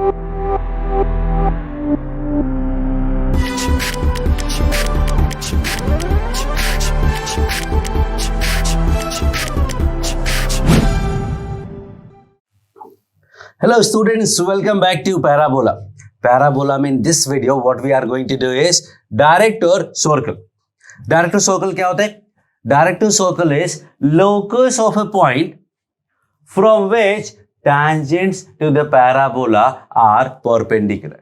Hello students, welcome back to Parabola. Parabola में in this video what we are going to do is director circle. Director circle क्या होता है? Director circle is locus of a point from which tangents to the parabola are perpendicular.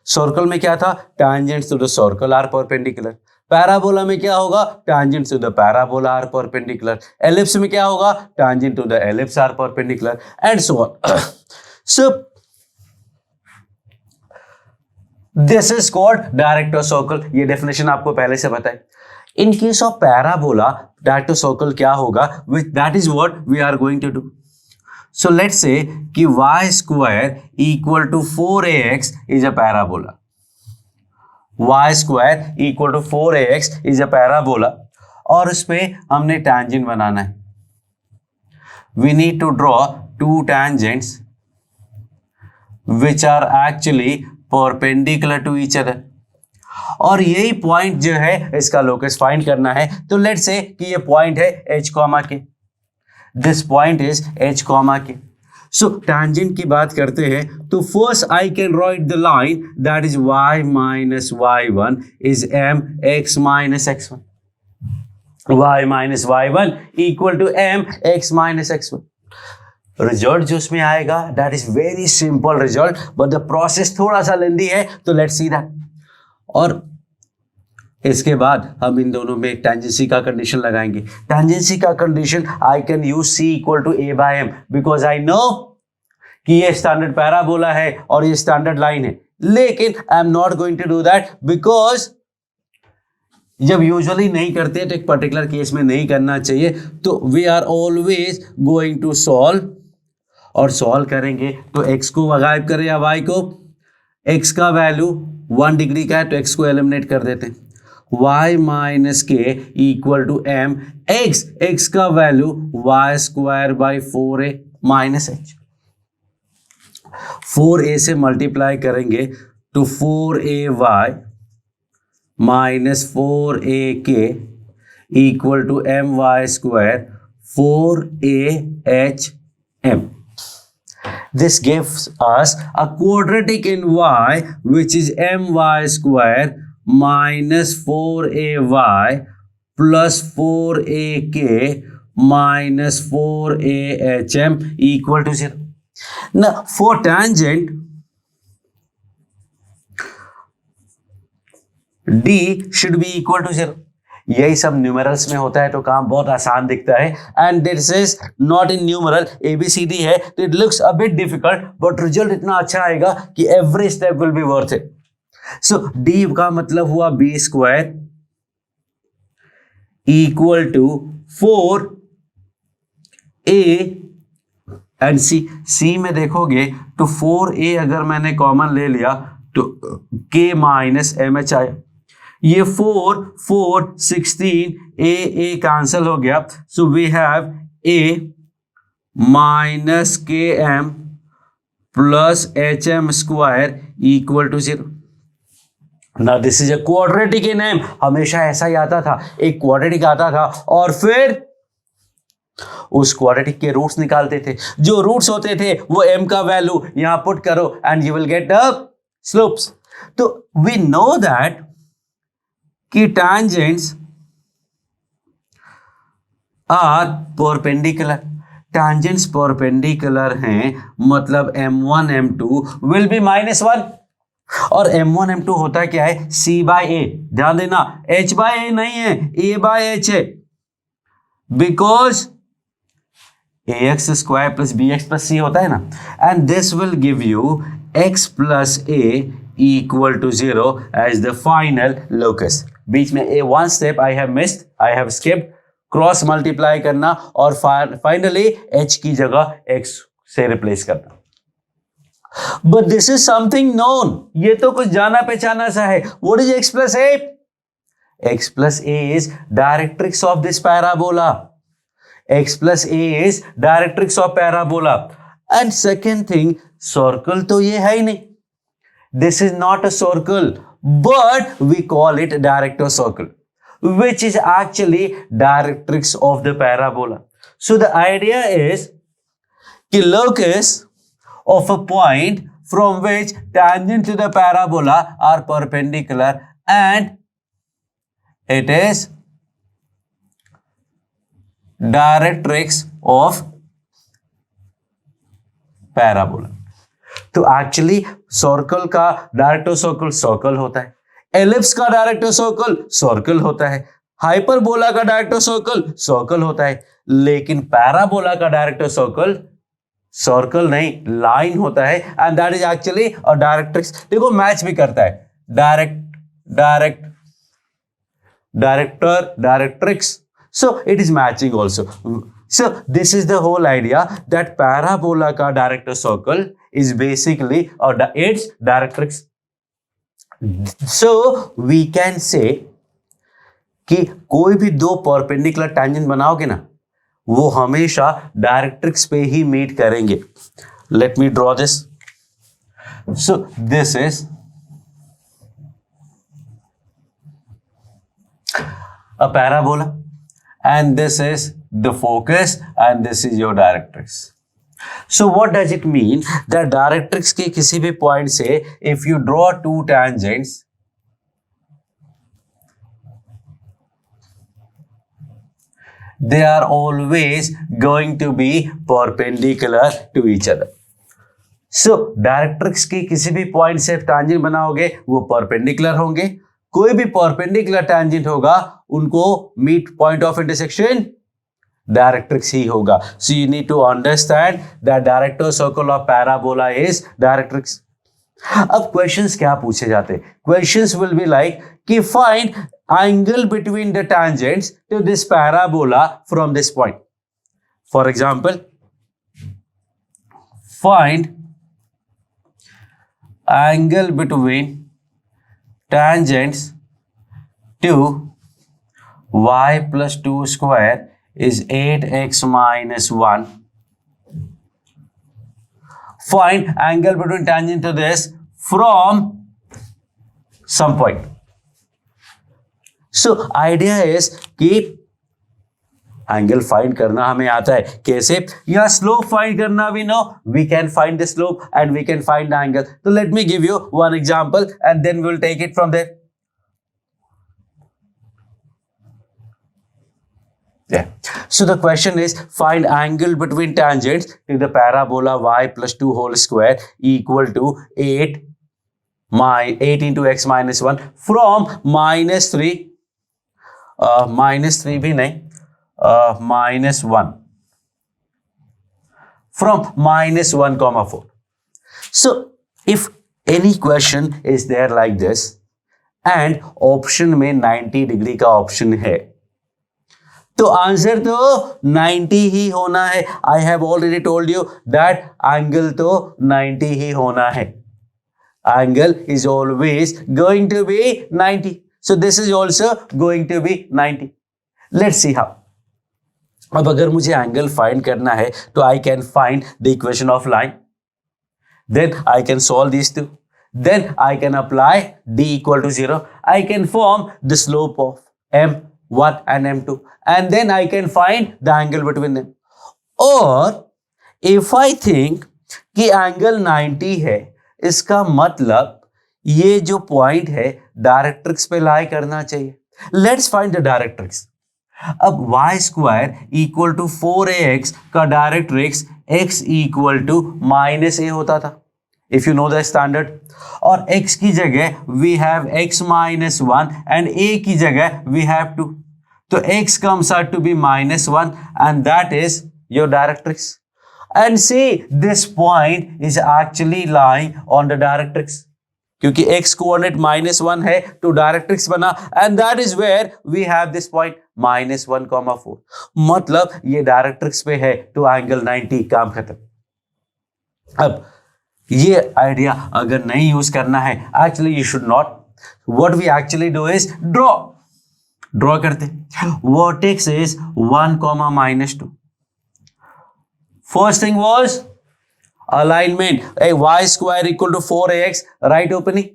Circle में क्या था? Tangents to the circle are perpendicular. Parabola में क्या होगा? Tangents to the parabola are perpendicular. Ellipse में क्या होगा? Tangent to the ellipse are perpendicular and so on. So this is called director circle. ये definition आपको पहले से पता है. In case of parabola, director circle क्या होगा? That is what we are going to do. So let's say कि y square equal to 4ax is a parabola. Y square equal to 4ax is a parabola. और उस पे हमने tangent बनाना है. We need to draw two tangents which are actually perpendicular to each other. और यही point जो है इसका लोकस फाइंड करना है. तो लेट्स से कि ये पॉइंट है h कॉमा के. This point is h comma के. सो टैंजेंट की बात करते हैं तो first I can write the line that is y minus y1 is m x minus x1. y minus y1 equal to m x minus x1. Result जो उसमें आएगा that is very simple result but the process थोड़ा सा लेंदी है. तो let's see that. और इसके बाद हम इन दोनों में टेंजेंसी का कंडीशन लगाएंगे. टेंजेंसी का condition I can use c equal to a by m because I know कि ये स्टैंडर्ड पैराबोला है और ये स्टैंडर्ड लाइन है. लेकिन I am not going to do that because जब यूजुअली नहीं करते तो एक पर्टिकुलर केस में नहीं करना चाहिए. तो we are always going to solve और सॉल्व करेंगे तो x को गायब करें या y को. x का वैल्यू 1 डिग्री का है तो x को एलिमिनेट कर देते हैं. y minus k equal to m x का value y square by 4a minus h. 4a से मल्टीप्लाई करेंगे तो 4ay minus 4ak equal to my square 4ahm. This gives us a quadratic in y which is my square minus 4ay plus 4ak minus 4ahm equal to 0. Now for tangent d should be equal to 0. यही सब numerals में होता है तो काम बहुत आसान दिखता है. And this is not in numeral, ABCD है तो it looks a bit difficult but result इतना अच्छा आएगा कि every step will be worth it. So D का मतलब हुआ b square equal to 4a and c में देखोगे तो 4a अगर मैंने कॉमन ले लिया तो k माइनस mh आया. ये 4 16 a कैंसल हो गया. So we have a minus km plus hm square equal to 0. ना this is a quadratic in m. हमेशा ऐसा ही आता था, एक क्वाड्रेटिक आता था और फिर उस क्वाड्रेटिक के रूट्स निकालते थे. जो रूट्स होते थे वो m का वैल्यू यहां पुट करो and you will get the slopes. तो वी नो दैट कि tangents are perpendicular. Tangents perpendicular हैं मतलब m1 m2 will be -1 और m1 m2 होता क्या है c by a. ध्यान देना h by a नहीं है, a by h है because ax square plus bx plus c होता है ना. And this will give you x plus a equal to 0 as the final locus. बीच में a one step I have missed, I have skipped. Cross multiply करना और finally h की जगह x से रिप्लेस करना. But this is something known. ये तो कुछ जाना पहचाना सा है. What is x plus a? x plus a is directrix of this parabola. x plus a is directrix of parabola. And second thing, circle तो ये है ही नहीं. this is not a circle, but we call it director circle, which is actually directrix of the parabola. So the idea is the locus of a point from which tangent to the parabola are perpendicular, and it is directrix of parabola. तो actually circle का director circle circle होता है, ellipse का director circle circle होता है, hyperbola का director circle circle होता है, लेकिन पैराबोला का डायरेक्टर सर्कल सर्कल नहीं लाइन होता है, and that is actually a directrix. देखो मैच भी करता है, director directrix, so it is matching also. So this is the whole idea that parabola का director circle is basically its directrix. So we can say कि कोई भी दो perpendicular tangent बनाओगे ना, वो हमेशा directrix पे ही meet करेंगे. Let me draw this. So this is a parabola, and this is the focus, and this is your directrix. So what does it mean? That directrix के किसी भी point से if you draw two tangents, they are always going to be perpendicular to each other. So directrix के किसी भी point से tangent बनाओगे वो perpendicular होंगे, कोई भी perpendicular tangent होगा उनको meet point of intersection directrix ही होगा. So you need to understand that director circle of parabola is directrix. अब questions क्या पूछे जाते हैं? Questions will be like कि find angle between the tangents to this parabola from this point. For example, find angle between tangents to y plus 2 square is 8x minus 1. Find angle between tangent to this from some point. So idea is कि angle find करना हमें आता है. कैसे? या slope find करना भी no, we can find the slope and we can find the angle. तो let me give you one example and then we will take it from there. Yeah. So the question is find angle between tangents to the parabola y plus 2 whole square equal to 8 into x minus 1 from minus 3 भी नहीं, minus 1 from minus 1 comma 4. So if any question is there like this and option में 90 degree का option है तो answer तो 90 ही होना है. I have already told you that angle तो 90 ही होना है. Angle is always going to be 90. So this is also going to be 90. Let's see how. अब अगर मुझे एंगल फाइंड करना है तो I can find the equation of line, then I can solve this two, then I can apply d equal to 0. I can form the slope of m1 and m2 and then I can find the angle between them. और if I think कि angle 90 है, इसका मतलब ये जो point है directrix पे लाई करना चाहिए. Let's find the directrix. अब y square equal to 4ax का directrix x equal to minus a होता था, if you know the standard. और x की जगह we have x minus 1 and a की जगह we have 2. तो x comes out to be minus 1 and that is your directrix. And see this point is actually lying on the directrix. क्योंकि x coordinate minus 1 है तो directrix बना and that is where we have this point minus 1 comma 4. मतलब ये directrix पे है तो angle 90, काम खत्म. अब ये आइडिया अगर नहीं यूज करना है, actually you should not. What we actually do is draw करते. Vertex is 1 comma minus 2. First thing was alignment, a y square equal to 4ax, right opening.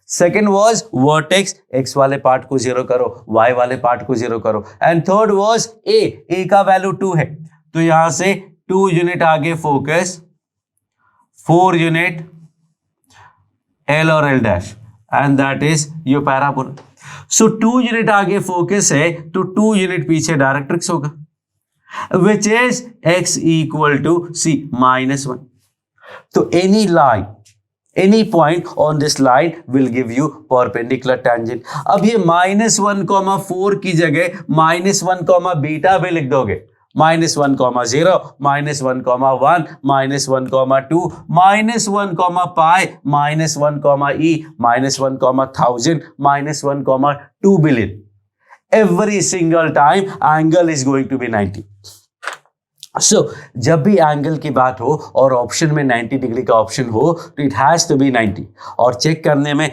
Second was vertex, x वाले part को 0 करो, y वाले part को 0 करो. And third was a का value 2 है, तो यहां से 2 यूनिट आगे फोकस, 4 यूनिट L और L dash, and that is your parabola. So 2 unit आगे फोकस है, तो 2 यूनिट पीछे डायरेक्ट्रिक्स होगा, which is x equal to c -1. तो any line, any point on this line will give you perpendicular tangent. अब ये -1,4 की जगह -1, बीटा भी लिख दोगे, -1,0, -1,1, -1,2, -1,π, -1,e, -1,1000, -1,2 billion. Every single time angle is going to be 90. So, जब भी एंगल की बात हो और ऑप्शन में 90 डिग्री का ऑप्शन हो, तो इट हैज टू बी 90. और चेक करने में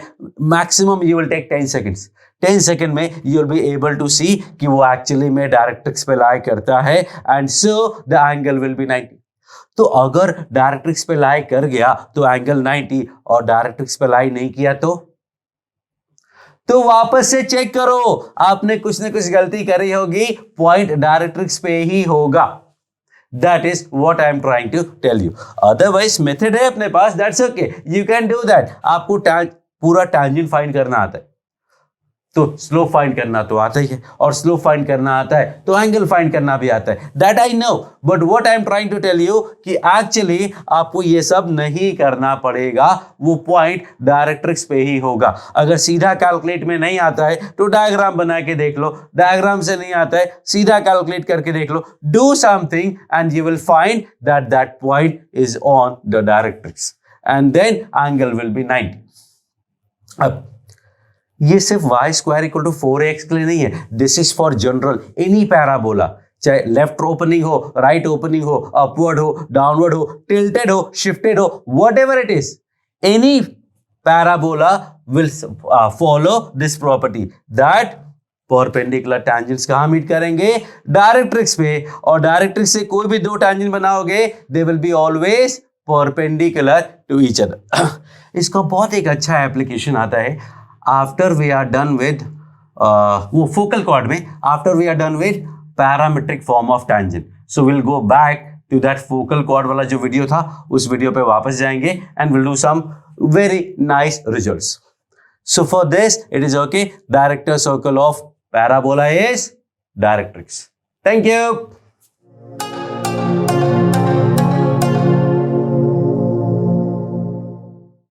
maximum you will take 10 seconds. 10 second में you will be able to see कि वो एक्चुअली में डायरेक्ट्रिक्स पे लाई करता है, and so the angle will be 90. तो अगर डायरेक्ट्रिक्स पे लाई कर गया तो एंगल 90, और डायरेक्ट्रिक्स पे लाई नहीं किया तो वापस से चेक करो, आपने कुछ ना कुछ गलती करी होगी, पॉइंट डायरेक्ट्रिक्स पे ही होगा. That is what I am trying to tell you. Otherwise method है अपने पास, that's okay, you can do that. आपको पूरा tangent फाइंड करना आता है, तो स्लोप फाइंड करना तो आता ही है, और स्लोप फाइंड करना आता है तो एंगल फाइंड करना भी आता है. That I know, but what I am trying to tell you कि एक्चुअली आपको ये सब नहीं करना पड़ेगा, वो पॉइंट डायरेक्ट्रिक्स पे ही होगा. अगर सीधा कैलकुलेट में नहीं आता है तो डायग्राम बना के देख लो, डायग्राम से नहीं आता है सीधा कैलकुलेट करके देख लो, do something and you will find that that point is on the directrix, and then angle will be 90. अब ये सिर्फ y square equal to 4ax के लिए नहीं है, this is for general any parabola, चाहे लेफ्ट ओपनिंग हो, right opening हो, अपवर्ड हो, डाउनवर्ड हो, टिल्टेड हो, शिफ्टेड हो, whatever it is, any parabola will follow this property that perpendicular tangents कहां मीट करेंगे, डायरेक्ट्रिक्स पे, और डायरेक्ट्रिक्स से कोई भी दो टैंजेंट बनाओगे they will be always perpendicular to each other. इसका बहुत एक अच्छा एप्लीकेशन आता है after we are done with वो फोकल कॉर्ड में, after we are done with parametric form of tangent. So will go back to that focal chord वाला जो वीडियो था, उस वीडियो पे वापस जाएंगे and will do some very nice results. So for this it is okay, director circle of parabola is directrix. Thank you.